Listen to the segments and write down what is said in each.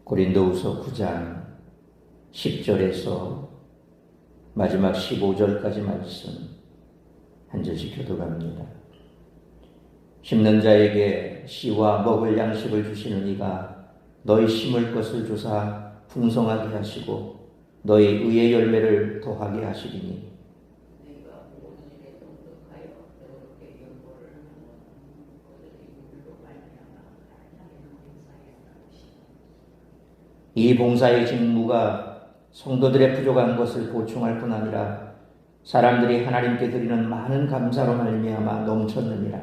고린도후서 9장 10절에서 마지막 15절까지 말씀 한 절씩 교독합니다. 심는 자에게 씨와 먹을 양식을 주시는 이가 너희 심을 것을 주사 풍성하게 하시고 너희 의의 열매를 더하게 하시리니 이 봉사의 직무가 성도들의 부족한 것을 보충할 뿐 아니라 사람들이 하나님께 드리는 많은 감사로 말미암아 넘쳤느니라.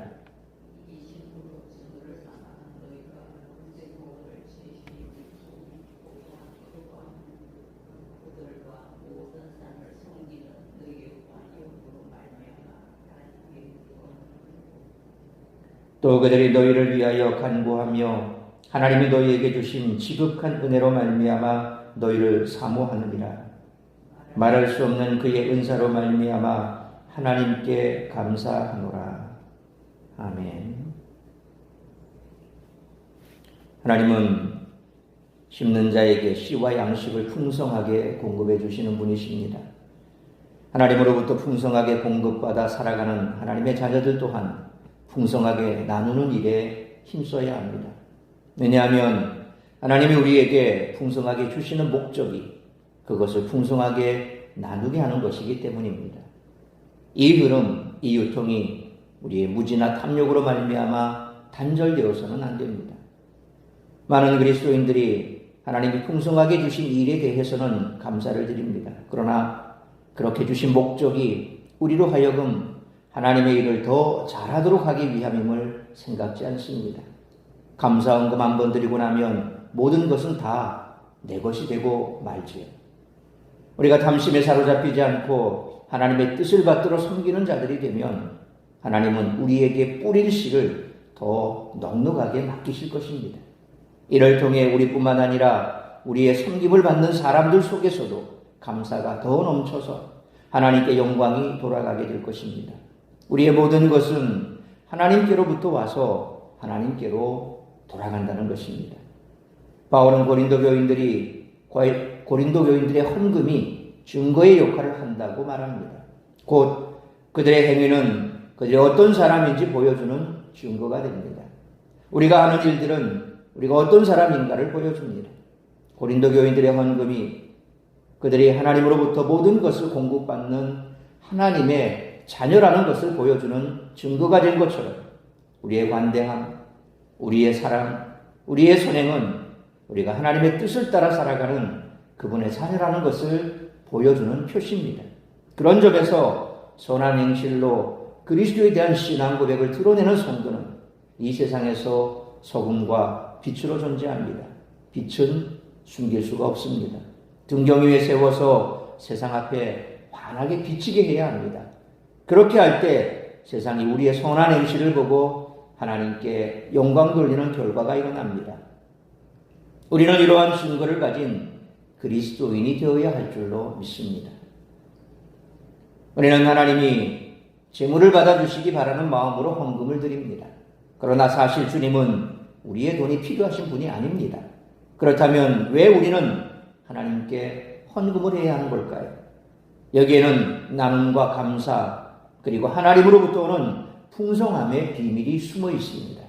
또 그들이 너희를 위하여 간구하며 하나님이 너희에게 주신 지극한 은혜로 말미암아 너희를 사모하느니라. 말할 수 없는 그의 은사로 말미암아 하나님께 감사하노라. 아멘. 하나님은 심는 자에게 씨와 양식을 풍성하게 공급해 주시는 분이십니다. 하나님으로부터 풍성하게 공급받아 살아가는 하나님의 자녀들 또한 풍성하게 나누는 일에 힘써야 합니다. 왜냐하면 하나님이 우리에게 풍성하게 주시는 목적이 그것을 풍성하게 나누게 하는 것이기 때문입니다. 이 흐름, 이 유통이 우리의 무지나 탐욕으로 말미암아 단절되어서는 안 됩니다. 많은 그리스도인들이 하나님이 풍성하게 주신 일에 대해서는 감사를 드립니다. 그러나 그렇게 주신 목적이 우리로 하여금 하나님의 일을 더 잘하도록 하기 위함임을 생각지 않습니다. 감사헌금 한번 드리고 나면 모든 것은 다 내 것이 되고 말지요. 우리가 탐심에 사로잡히지 않고 하나님의 뜻을 받들어 섬기는 자들이 되면 하나님은 우리에게 뿌릴 씨를 더 넉넉하게 맡기실 것입니다. 이를 통해 우리뿐만 아니라 우리의 섬김을 받는 사람들 속에서도 감사가 더 넘쳐서 하나님께 영광이 돌아가게 될 것입니다. 우리의 모든 것은 하나님께로부터 와서 하나님께로 돌아간다는 것입니다. 바울은 고린도 교인들의 헌금이 증거의 역할을 한다고 말합니다. 곧 그들의 행위는 그들이 어떤 사람인지 보여주는 증거가 됩니다. 우리가 하는 일들은 우리가 어떤 사람인가를 보여줍니다. 고린도 교인들의 헌금이 그들이 하나님으로부터 모든 것을 공급받는 하나님의 자녀라는 것을 보여주는 증거가 된 것처럼 우리의 관대함, 우리의 사랑, 우리의 선행은 우리가 하나님의 뜻을 따라 살아가는 그분의 자녀라는 것을 보여주는 표시입니다. 그런 점에서 선한 행실로 그리스도에 대한 신앙 고백을 드러내는 성도는 이 세상에서 소금과 빛으로 존재합니다. 빛은 숨길 수가 없습니다. 등경 위에 세워서 세상 앞에 환하게 비치게 해야 합니다. 그렇게 할 때 세상이 우리의 선한 행실을 보고 하나님께 영광 돌리는 결과가 일어납니다. 우리는 이러한 증거를 가진 그리스도인이 되어야 할 줄로 믿습니다. 우리는 하나님이 재물을 받아주시기 바라는 마음으로 헌금을 드립니다. 그러나 사실 주님은 우리의 돈이 필요하신 분이 아닙니다. 그렇다면 왜 우리는 하나님께 헌금을 해야 하는 걸까요? 여기에는 나눔과 감사 그리고 하나님으로부터 오는 풍성함의 비밀이 숨어 있습니다.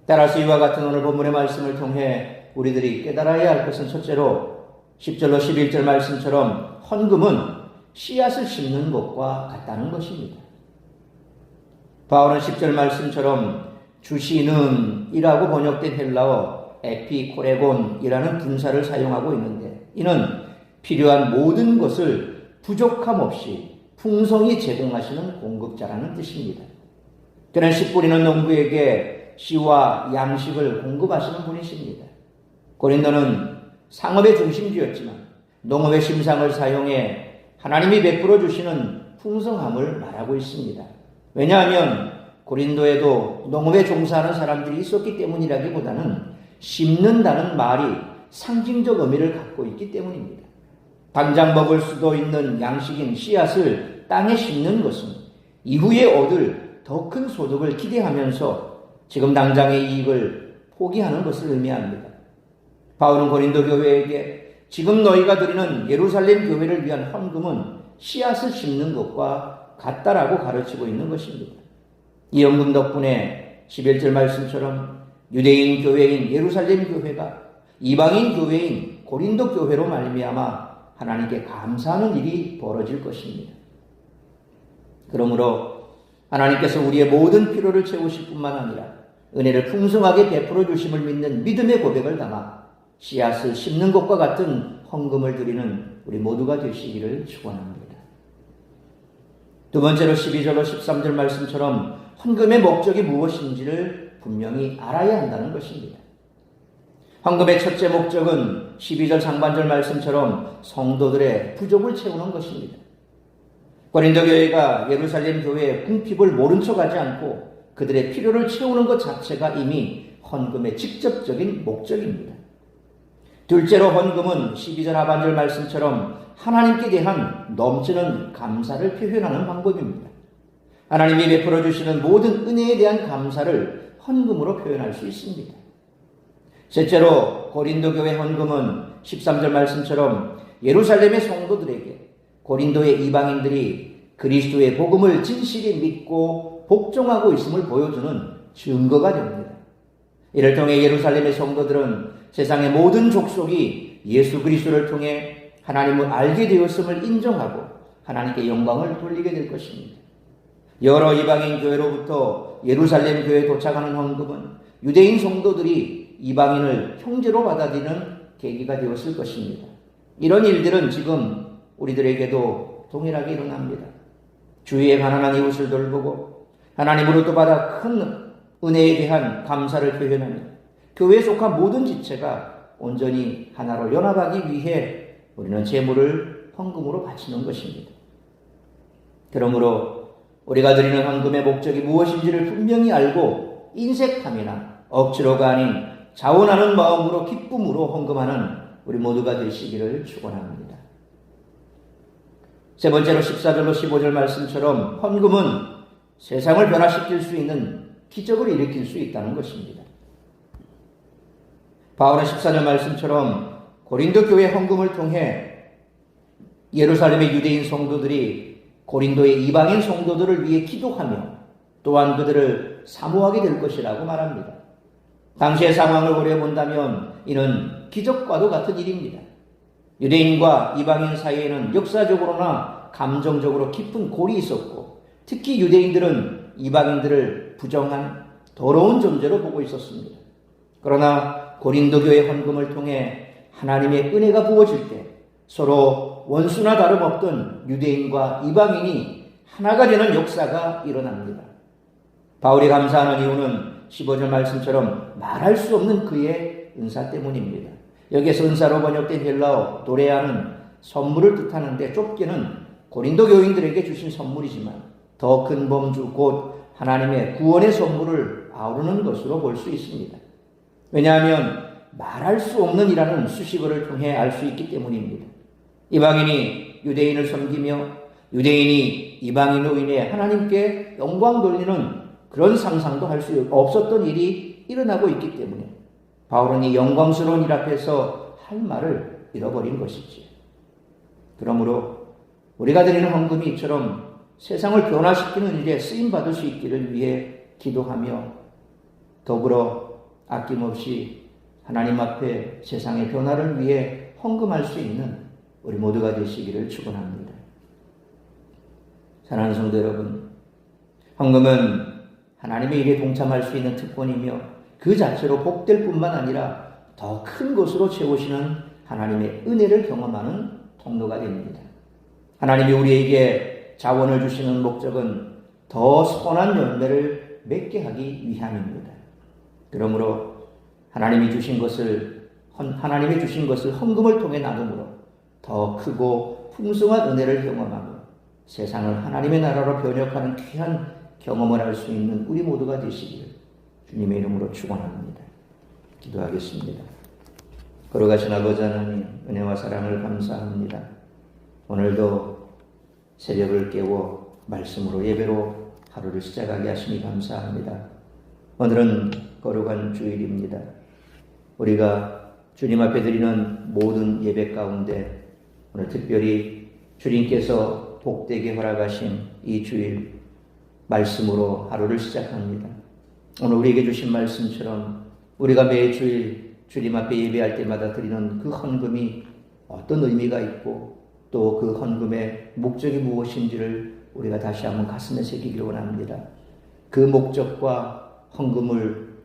따라서 이와 같은 오늘 본문의 말씀을 통해 우리들이 깨달아야 할 것은 첫째로 10절로 11절 말씀처럼 헌금은 씨앗을 심는 것과 같다는 것입니다. 바울은 10절 말씀처럼 주시는 이라고 번역된 헬라어 에피코레곤이라는 분사를 사용하고 있는데 이는 필요한 모든 것을 부족함 없이 풍성히 제공하시는 공급자라는 뜻입니다. 그는 씨 뿌리는 농부에게 씨와 양식을 공급하시는 분이십니다. 고린도는 상업의 중심지였지만 농업의 심상을 사용해 하나님이 베풀어 주시는 풍성함을 말하고 있습니다. 왜냐하면 고린도에도 농업에 종사하는 사람들이 있었기 때문이라기보다는 심는다는 말이 상징적 의미를 갖고 있기 때문입니다. 당장 먹을 수도 있는 양식인 씨앗을 땅에 심는 것은 이후에 얻을 더 큰 소득을 기대하면서 지금 당장의 이익을 포기하는 것을 의미합니다. 바울은 고린도 교회에게 지금 너희가 드리는 예루살렘 교회를 위한 헌금은 씨앗을 심는 것과 같다라고 가르치고 있는 것입니다. 이 헌금 덕분에 11절 말씀처럼 유대인 교회인 예루살렘 교회가 이방인 교회인 고린도 교회로 말미암아 하나님께 감사하는 일이 벌어질 것입니다. 그러므로 하나님께서 우리의 모든 필요를 채우실 뿐만 아니라 은혜를 풍성하게 베풀어 주심을 믿는 믿음의 고백을 담아 씨앗을 심는 것과 같은 헌금을 드리는 우리 모두가 되시기를 축원합니다. 두 번째로 12절로 13절 말씀처럼 헌금의 목적이 무엇인지를 분명히 알아야 한다는 것입니다. 헌금의 첫째 목적은 12절 상반절 말씀처럼 성도들의 부족을 채우는 것입니다. 고린도 교회가 예루살렘 교회의 궁핍을 모른 척하지 않고 그들의 필요를 채우는 것 자체가 이미 헌금의 직접적인 목적입니다. 둘째로 헌금은 12절 하반절 말씀처럼 하나님께 대한 넘치는 감사를 표현하는 방법입니다. 하나님이 베풀어 주시는 모든 은혜에 대한 감사를 헌금으로 표현할 수 있습니다. 셋째로 고린도 교회 헌금은 13절 말씀처럼 예루살렘의 성도들에게 고린도의 이방인들이 그리스도의 복음을 진실히 믿고 복종하고 있음을 보여주는 증거가 됩니다. 이를 통해 예루살렘의 성도들은 세상의 모든 족속이 예수 그리스도를 통해 하나님을 알게 되었음을 인정하고 하나님께 영광을 돌리게 될 것입니다. 여러 이방인 교회로부터 예루살렘 교회에 도착하는 헌금은 유대인 성도들이 이방인을 형제로 받아들이는 계기가 되었을 것입니다. 이런 일들은 지금 우리들에게도 동일하게 일어납니다. 주위에 가난한 이웃을 돌보고 하나님으로부터 받아 큰 은혜에 대한 감사를 표현하며 교회에 속한 모든 지체가 온전히 하나로 연합하기 위해 우리는 제물을 헌금으로 바치는 것입니다. 그러므로 우리가 드리는 헌금의 목적이 무엇인지를 분명히 알고 인색함이나 억지로가 아닌 자원하는 마음으로 기쁨으로 헌금하는 우리 모두가 되시기를 축원합니다. 세 번째로 14절로 15절 말씀처럼 헌금은 세상을 변화시킬 수 있는 기적을 일으킬 수 있다는 것입니다. 바울은 14절 말씀처럼 고린도 교회 헌금을 통해 예루살렘의 유대인 성도들이 고린도의 이방인 성도들을 위해 기도하며 또한 그들을 사모하게 될 것이라고 말합니다. 당시의 상황을 고려본다면 이는 기적과도 같은 일입니다. 유대인과 이방인 사이에는 역사적으로나 감정적으로 깊은 골이 있었고 특히 유대인들은 이방인들을 부정한 더러운 존재로 보고 있었습니다. 그러나 고린도 교회 헌금을 통해 하나님의 은혜가 부어질 때 서로 원수나 다름없던 유대인과 이방인이 하나가 되는 역사가 일어납니다. 바울이 감사하는 이유는 15절 말씀처럼 말할 수 없는 그의 은사 때문입니다. 여기에서 은사로 번역된 헬라어 도레아는 선물을 뜻하는데 좁게는 고린도 교인들에게 주신 선물이지만 더 큰 범주 곧 하나님의 구원의 선물을 아우르는 것으로 볼 수 있습니다. 왜냐하면 말할 수 없는 이라는 수식어를 통해 알 수 있기 때문입니다. 이방인이 유대인을 섬기며 유대인이 이방인으로 인해 하나님께 영광 돌리는 그런 상상도 할 수 없었던 일이 일어나고 있기 때문에 바울은 이 영광스러운 일 앞에서 할 말을 잃어버린 것이지. 그러므로 우리가 드리는 헌금이 이처럼 세상을 변화시키는 일에 쓰임받을 수 있기를 위해 기도하며 더불어 아낌없이 하나님 앞에 세상의 변화를 위해 헌금할 수 있는 우리 모두가 되시기를 축원합니다. 사랑하는 성도 여러분, 헌금은 하나님의 일에 동참할 수 있는 특권이며 그 자체로 복될 뿐만 아니라 더 큰 것으로 채우시는 하나님의 은혜를 경험하는 통로가 됩니다. 하나님이 우리에게 자원을 주시는 목적은 더 선한 열매를 맺게 하기 위함입니다. 그러므로 하나님이 주신 것을 헌금을 통해 나눔으로 더 크고 풍성한 은혜를 경험하고 세상을 하나님의 나라로 변혁하는 귀한 경험을 할 수 있는 우리 모두가 되시기를 주님의 이름으로 축원합니다. 기도하겠습니다. 걸어가신 아버지 하나님, 은혜와 사랑을 감사합니다. 오늘도 새벽을 깨워 말씀으로 예배로 하루를 시작하게 하시니 감사합니다. 오늘은 거룩한 주일입니다. 우리가 주님 앞에 드리는 모든 예배 가운데 오늘 특별히 주님께서 복되게 허락하신 이 주일 말씀으로 하루를 시작합니다. 오늘 우리에게 주신 말씀처럼 우리가 매주일 주님 앞에 예배할 때마다 드리는 그 헌금이 어떤 의미가 있고 또 그 헌금의 목적이 무엇인지를 우리가 다시 한번 가슴에 새기기를 원합니다. 그 목적과 헌금을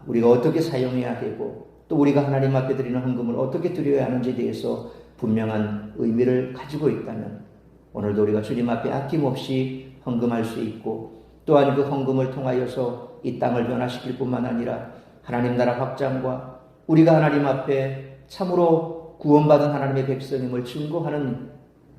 우리가 어떻게 사용해야 되고 또 우리가 하나님 앞에 드리는 헌금을 어떻게 드려야 하는지에 대해서 분명한 의미를 가지고 있다면 오늘도 우리가 주님 앞에 아낌없이 헌금할 수 있고 또한 그 헌금을 통하여서 이 땅을 변화시킬 뿐만 아니라 하나님 나라 확장과 우리가 하나님 앞에 참으로 구원받은 하나님의 백성임을 증거하는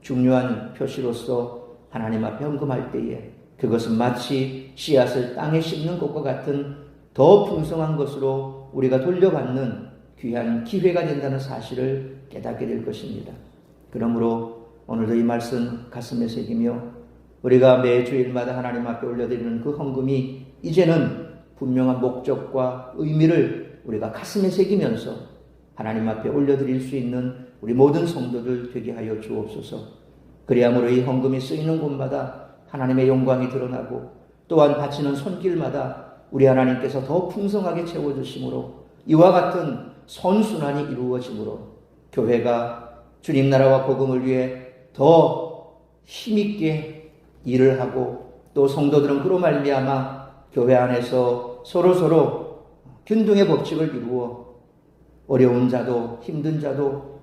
중요한 표시로서 하나님 앞에 헌금할 때에 그것은 마치 씨앗을 땅에 심는 것과 같은 더 풍성한 것으로 우리가 돌려받는 귀한 기회가 된다는 사실을 깨닫게 될 것입니다. 그러므로 오늘도 이 말씀 가슴에 새기며 우리가 매주일마다 하나님 앞에 올려드리는 그 헌금이 이제는 분명한 목적과 의미를 우리가 가슴에 새기면서 하나님 앞에 올려드릴 수 있는 우리 모든 성도들 되게 하여 주옵소서. 그리함으로 이 헌금이 쓰이는 곳마다 하나님의 영광이 드러나고 또한 바치는 손길마다 우리 하나님께서 더 풍성하게 채워주심으로 이와 같은 선순환이 이루어지므로 교회가 주님 나라와 복음을 위해 더 힘있게 일을 하고 또 성도들은 그로 말미암아 교회 안에서 서로서로 균등의 법칙을 이루어 어려운 자도 힘든 자도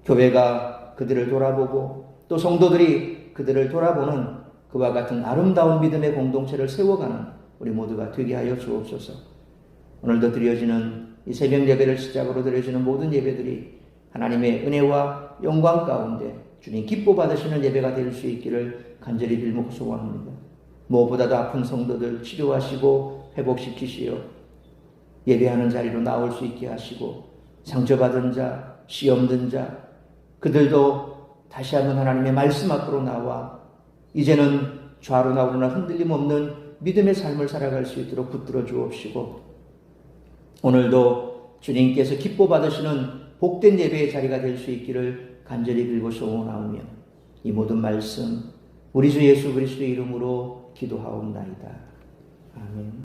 교회가 그들을 돌아보고 또 성도들이 그들을 돌아보는 그와 같은 아름다운 믿음의 공동체를 세워가는 우리 모두가 되게 하여 주옵소서. 오늘도 드려지는 이 새벽 예배를 시작으로 드려지는 모든 예배들이 하나님의 은혜와 영광 가운데 주님 기뻐 받으시는 예배가 될 수 있기를 간절히 빌고 소원합니다. 무엇보다도 아픈 성도들 치료하시고 회복시키시어 예배하는 자리로 나올 수 있게 하시고 상처받은 자, 시험 든 자 그들도 다시 한번 하나님의 말씀 앞으로 나와 이제는 좌로나 우로나 흔들림 없는 믿음의 삶을 살아갈 수 있도록 붙들어 주옵시고 오늘도 주님께서 기뻐 받으시는 복된 예배의 자리가 될 수 있기를 간절히 빌고 소원하오며 이 모든 말씀 우리 주 예수 그리스도의 이름으로 기도하옵나이다. 아멘.